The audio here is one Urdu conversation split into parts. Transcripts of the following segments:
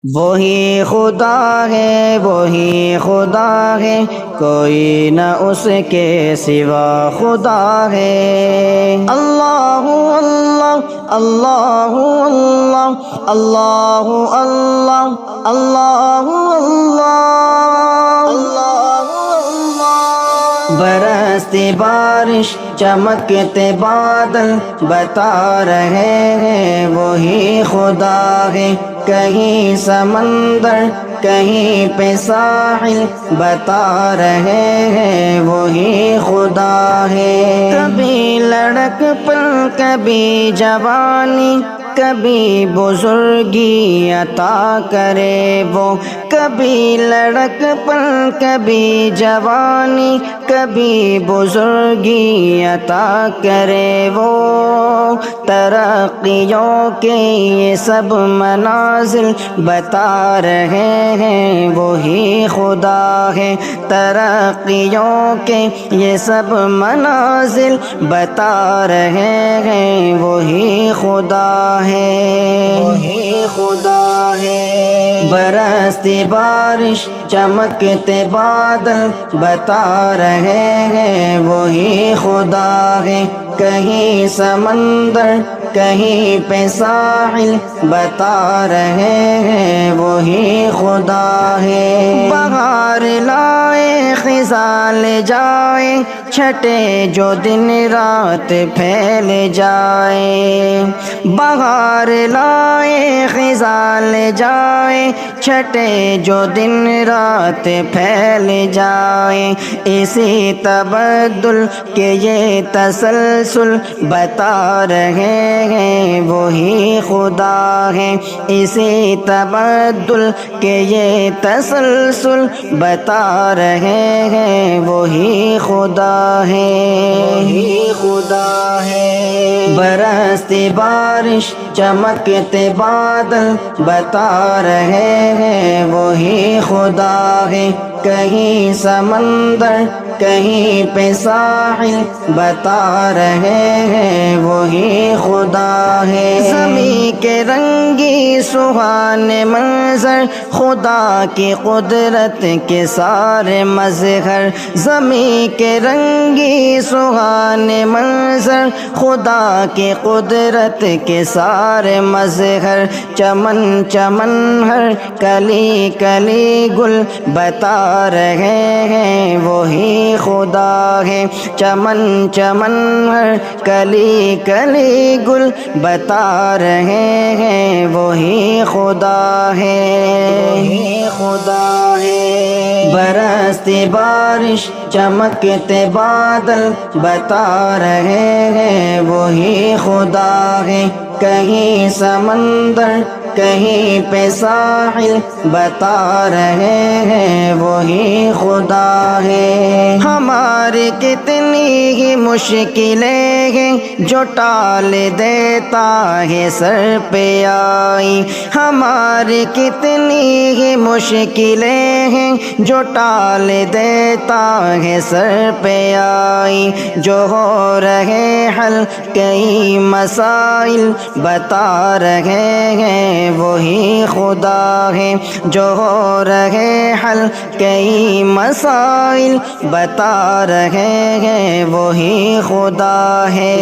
وہی خدا ہے وہی خدا ہے، کوئی نہ اس کے سوا خدا ہے۔ اللہ اللہ اللہ اللہ اللہ اللہ اللہ اللہ اللہ۔ برستی بارش چمکتے بادل بتا رہے ہیں وہی خدا ہے، کہیں سمندر کہیں پہ ساحل بتا رہے ہیں وہی خدا ہے۔ کبھی لڑک پن کبھی جوانی کبھی بزرگی عطا کرے وہ، کبھی لڑک پن کبھی جوانی کبھی بزرگی عطا کرے وہ، ترقیوں کے یہ سب منازل بتا رہے ہیں وہی خدا ہے، ترقیوں کے یہ سب منازل بتا رہے ہیں وہی خدا ہے، وہی خدا ہے۔ برستی بارش چمکتے بادل بتا رہے ہیں وہی خدا ہے، کہیں سمندر کہیں پہ ساحل بتا رہے ہیں وہی خدا ہے۔ بہار لائے خزاں لے جائے، چھٹے جو دن رات پھیل جائے، بہار لائے خزاں لے جائے، چھٹے جو دن رات پھیل جائے، اسی تبدل کے یہ تسلسل بتا رہے ہیں وہی خدا ہے، اسی تبدل کے یہ تسلسل بتا رہے ہیں وہی خدا ہے، وہی خدا ہے۔ برستی بارش چمکتے بادل بتا رہے ہیں وہی خدا ہے، کہیں سمندر کہیں پہ ساحل بتا رہے ہیں وہی خدا ہے۔ زمین کے رنگی سہانے منظر خدا کی قدرت کے سارے مظہر، زمین کے رنگی سہانے منظر خدا کی قدرت کے سارے مظہر، چمن چمن ہر کلی کلی گل بتا رہے ہیں وہی خدا ہے، چمن چمن ہر کلی کلی گل بتا رہے ہیں وہی خدا ہے، وہی خدا ہے۔ برستی بارش چمکتے بادل بتا رہے ہیں وہی خدا ہے، کہیں سمندر کہیں پہ ساحل بتا رہے ہیں وہی خدا ہے۔ ہماری کتنی ہی مشکلیں ہیں جو ٹال دیتا ہے سر پہ آئی، ہماری کتنی ہی مشکلیں ہیں جو ٹال دیتا ہے سر پہ آئی، جو ہو رہے حل کئی مسائل بتا رہے ہیں وہی خدا ہے، جو ہو رہے حل کئی مسائل بتا رہے ہیں وہی خدا ہے،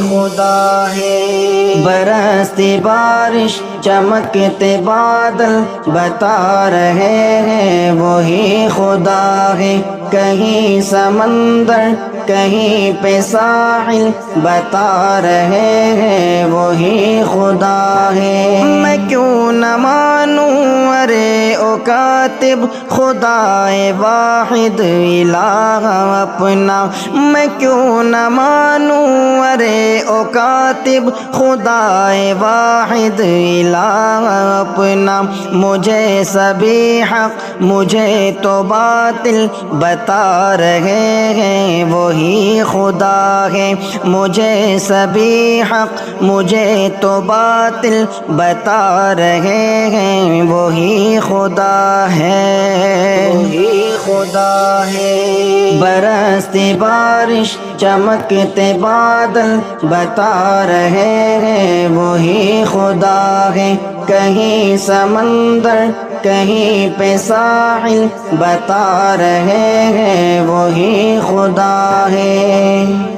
خدا ہے۔ برستی بارش چمکتے بادل بتا رہے ہیں وہی خدا ہے، کہیں سمندر کہیں پہ ساحل بتا رہے ہیں وہی خدا ہے۔ میں کیوں نہ مانوں ارے او کاتب خدائے واحد الہ اپنا، میں کیوں نہ مانوں ارے او کاتب خدائے واحد الہ اپنا، مجھے سبھی حق مجھے تو باطل بتا رہے ہیں وہی خدا ہے، مجھے سبھی حق مجھے تو باطل بتا رہے ہیں وہی خدا ہے، وہی خدا ہے۔ برستی بارش چمکتے بادل بتا رہے ہیں وہی خدا ہے، کہیں سمندر کہیں پہ ساحل بتا رہے ہیں وہی خدا ہے۔